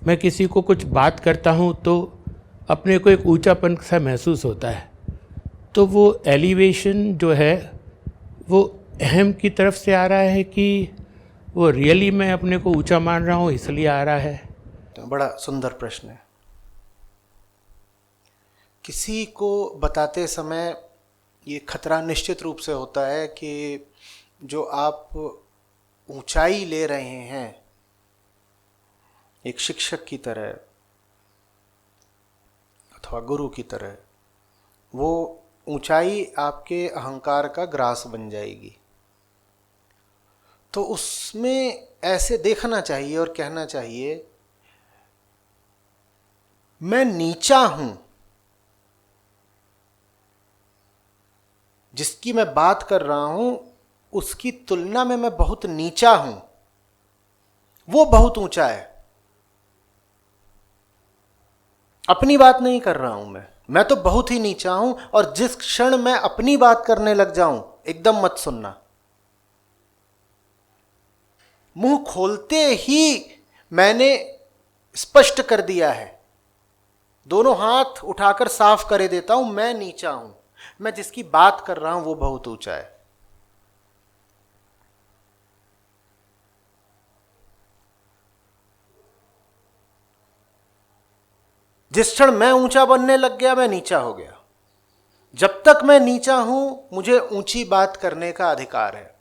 मैं किसी को कुछ बात करता हूँ तो अपने को एक ऊंचापन सा महसूस होता है। तो वो एलिवेशन जो है वो अहम की तरफ से आ रहा है कि वो रियली मैं अपने को ऊंचा मान रहा हूँ इसलिए आ रहा है? तो बड़ा सुंदर प्रश्न है। किसी को बताते समय ये खतरा निश्चित रूप से होता है कि जो आप ऊंचाई ले रहे हैं एक शिक्षक की तरह अथवा गुरु की तरह, वो ऊंचाई आपके अहंकार का ग्रास बन जाएगी। तो उसमें ऐसे देखना चाहिए और कहना चाहिए, मैं नीचा हूं, जिसकी मैं बात कर रहा हूं उसकी तुलना में मैं बहुत नीचा हूं, वो बहुत ऊंचा है। अपनी बात नहीं कर रहा हूं मैं तो बहुत ही नीचा हूं। और जिस क्षण मैं अपनी बात करने लग जाऊं, एकदम मत सुनना। मुंह खोलते ही मैंने स्पष्ट कर दिया है, दोनों हाथ उठाकर साफ करे देता हूं, मैं नीचा हूं। मैं जिसकी बात कर रहा हूं वो बहुत ऊंचा है। जिस क्षण मैं ऊंचा बनने लग गया, मैं नीचा हो गया। जब तक मैं नीचा हूं, मुझे ऊंची बात करने का अधिकार है।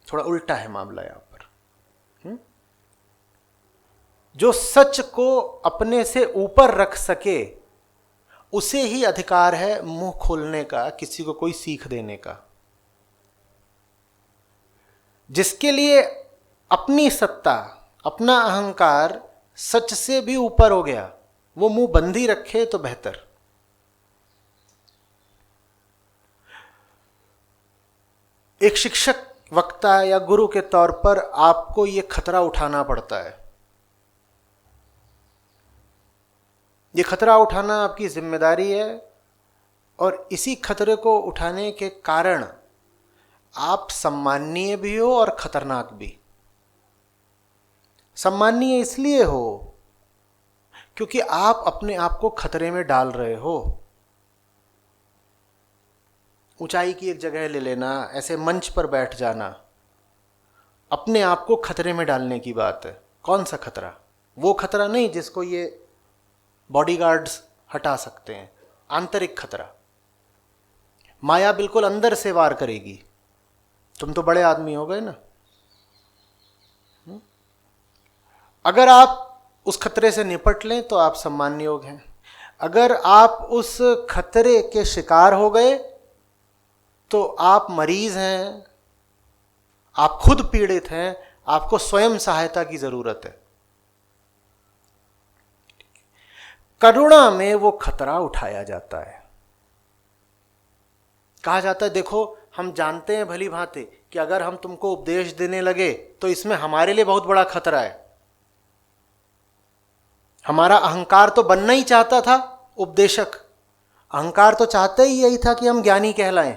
थोड़ा उल्टा है मामला यहां पर। जो सच को अपने से ऊपर रख सके, उसे ही अधिकार है मुंह खोलने का, किसी को कोई सीख देने का। जिसके लिए अपनी सत्ता, अपना अहंकार सच से भी ऊपर हो गया, वो मुंह बंद ही रखे तो बेहतर। एक शिक्षक, वक्ता या गुरु के तौर पर आपको यह खतरा उठाना पड़ता है। ये खतरा उठाना आपकी जिम्मेदारी है। और इसी खतरे को उठाने के कारण आप सम्माननीय भी हो और खतरनाक भी। सम्माननीय इसलिए हो क्योंकि आप अपने आप को खतरे में डाल रहे हो। ऊंचाई की एक जगह ले लेना, ऐसे मंच पर बैठ जाना, अपने आप को खतरे में डालने की बात है। कौन सा खतरा? वो खतरा नहीं जिसको ये बॉडीगार्ड्स हटा सकते हैं। आंतरिक खतरा। माया बिल्कुल अंदर से वार करेगी। तुम तो बड़े आदमी हो गए ना। अगर आप उस खतरे से निपट लें तो आप सम्मान योग्य हैं। अगर आप उस खतरे के शिकार हो गए तो आप मरीज हैं, आप खुद पीड़ित हैं, आपको स्वयं सहायता की जरूरत है। करुणा में वो खतरा उठाया जाता है। कहा जाता है, देखो हम जानते हैं भली भांति कि अगर हम तुमको उपदेश देने लगे तो इसमें हमारे लिए बहुत बड़ा खतरा है। हमारा अहंकार तो बनना ही चाहता था उपदेशक। अहंकार तो चाहता ही यही था कि हम ज्ञानी कहलाएं।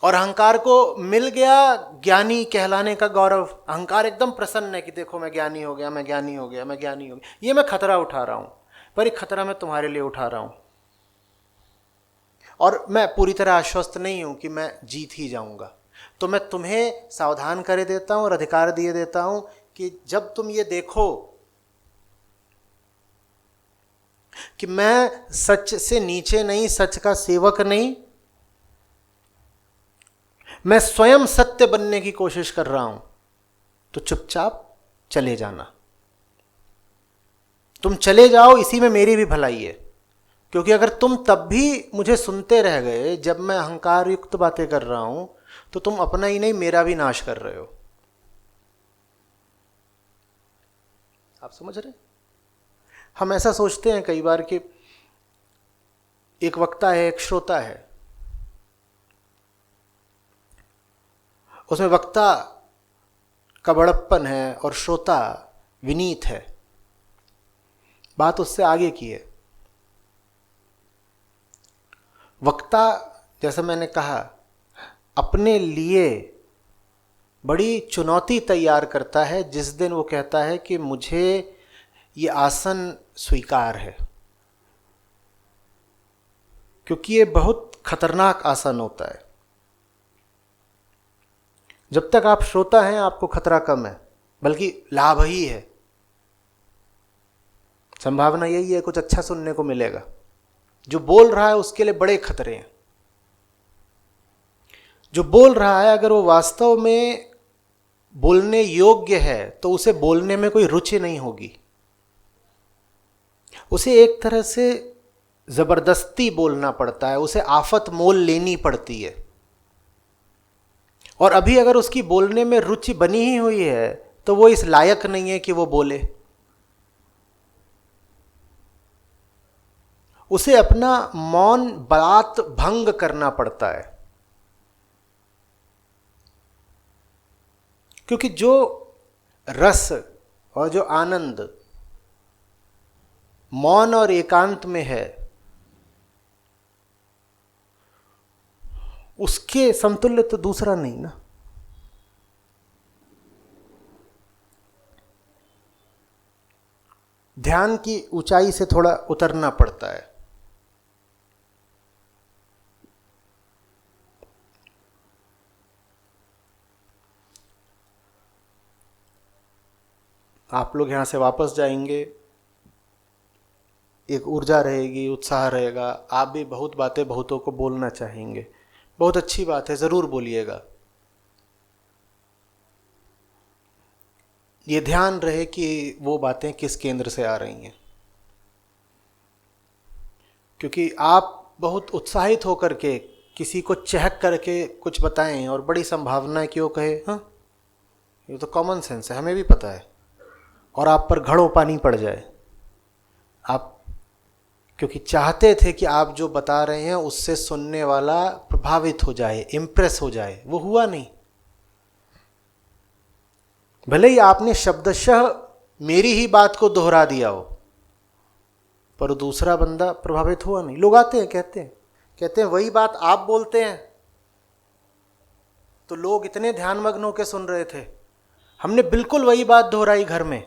और अहंकार को मिल गया ज्ञानी कहलाने का गौरव। अहंकार एकदम प्रसन्न है कि देखो मैं ज्ञानी हो गया, मैं ज्ञानी हो गया, मैं ज्ञानी हो गया। ये मैं खतरा उठा रहा हूं, पर एक खतरा मैं तुम्हारे लिए उठा रहा हूं। और मैं पूरी तरह आश्वस्त नहीं हूं कि मैं जीत ही जाऊंगा। तो मैं तुम्हें सावधान कर देता हूं और अधिकार दिए देता हूं कि जब तुम ये देखो कि मैं सच से नीचे नहीं, सच का सेवक नहीं, मैं स्वयं सत्य बनने की कोशिश कर रहा हूं, तो चुपचाप चले जाना। तुम चले जाओ, इसी में मेरी भी भलाई है। क्योंकि अगर तुम तब भी मुझे सुनते रह गए जब मैं अहंकार युक्त बातें कर रहा हूं, तो तुम अपना ही नहीं मेरा भी नाश कर रहे हो। आप समझ रहे? हम ऐसा सोचते हैं कई बार कि एक वक्ता है, एक श्रोता है। उसमें वक्ता का बड़प्पन है और श्रोता विनीत है। बात उससे आगे की है। वक्ता, जैसा मैंने कहा, अपने लिए बड़ी चुनौती तैयार करता है जिस दिन वो कहता है कि मुझे ये आसन स्वीकार है, क्योंकि ये बहुत खतरनाक आसन होता है। जब तक आप श्रोता हैं आपको खतरा कम है, बल्कि लाभ ही है। संभावना यही है कुछ अच्छा सुनने को मिलेगा। जो बोल रहा है उसके लिए बड़े खतरे हैं। जो बोल रहा है अगर वो वास्तव में बोलने योग्य है तो उसे बोलने में कोई रुचि नहीं होगी। उसे एक तरह से जबरदस्ती बोलना पड़ता है, उसे आफत मोल लेनी पड़ती है। और अभी अगर उसकी बोलने में रुचि बनी ही हुई है तो वो इस लायक नहीं है कि वो बोले। उसे अपना मौन बात भंग करना पड़ता है, क्योंकि जो रस और जो आनंद मौन और एकांत में है उसके समतुल्य तो दूसरा नहीं ना। ध्यान की ऊंचाई से थोड़ा उतरना पड़ता है। आप लोग यहां से वापस जाएंगे, एक ऊर्जा रहेगी, उत्साह रहेगा। आप भी बहुत बातें बहुतों को बोलना चाहेंगे। बहुत अच्छी बात है, जरूर बोलिएगा। ये ध्यान रहे कि वो बातें किस केंद्र से आ रही हैं, क्योंकि आप बहुत उत्साहित होकर के किसी को चहक करके कुछ बताएं और बड़ी संभावना है कि वो कहे हाँ ये तो कॉमन सेंस है, हमें भी पता है, और आप पर घड़ों पानी पड़ जाए। आप क्योंकि चाहते थे कि आप जो बता रहे हैं उससे सुनने वाला प्रभावित हो जाए, इम्प्रेस हो जाए, वो हुआ नहीं। भले ही आपने शब्दशः मेरी ही बात को दोहरा दिया हो, पर दूसरा बंदा प्रभावित हुआ नहीं। लोग आते हैं कहते हैं वही बात आप बोलते हैं तो लोग इतने ध्यानमग्न होकर सुन रहे थे, हमने बिल्कुल वही बात दोहराई घर में,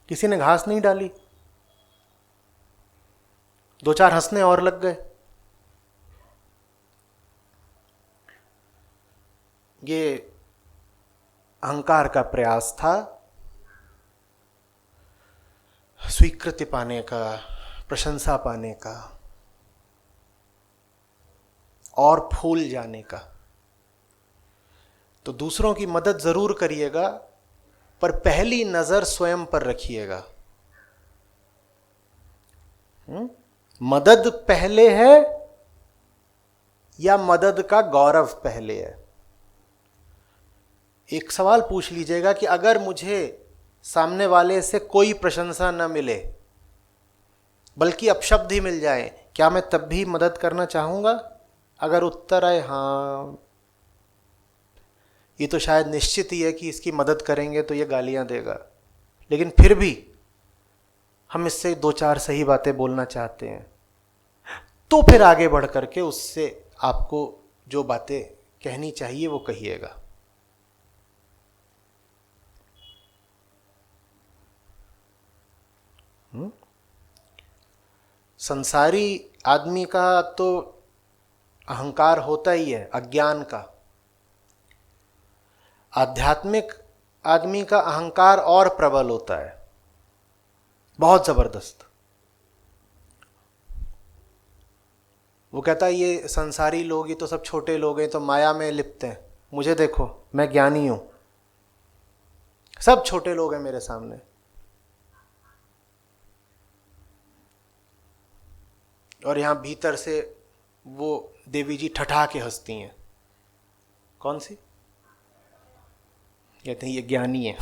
किसी ने घास नहीं डाली। दो चार हंसने और लग गए। ये अहंकार का प्रयास था, स्वीकृति पाने का, प्रशंसा पाने का और फूल जाने का। तो दूसरों की मदद जरूर करिएगा, पर पहली नजर स्वयं पर रखिएगा। मदद पहले है या मदद का गौरव पहले है? एक सवाल पूछ लीजिएगा कि अगर मुझे सामने वाले से कोई प्रशंसा न मिले बल्कि अपशब्द ही मिल जाए, क्या मैं तब भी मदद करना चाहूंगा? अगर उत्तर आए हाँ, ये तो शायद निश्चित ही है कि इसकी मदद करेंगे तो ये गालियां देगा, लेकिन फिर भी हम इससे दो चार सही बातें बोलना चाहते हैं, तो फिर आगे बढ़ करके उससे आपको जो बातें कहनी चाहिए वो कहिएगा। संसारी आदमी का तो अहंकार होता ही है, अज्ञान का। आध्यात्मिक आदमी का अहंकार और प्रबल होता है, बहुत जबरदस्त। वो कहता है ये संसारी लोग, ये तो सब छोटे लोग हैं, तो माया में लिप्त हैं, मुझे देखो मैं ज्ञानी हूं, सब छोटे लोग हैं मेरे सामने। और यहां भीतर से वो देवी जी ठठा के हंसती हैं। कौन सी? कहते हैं ये ज्ञानी है।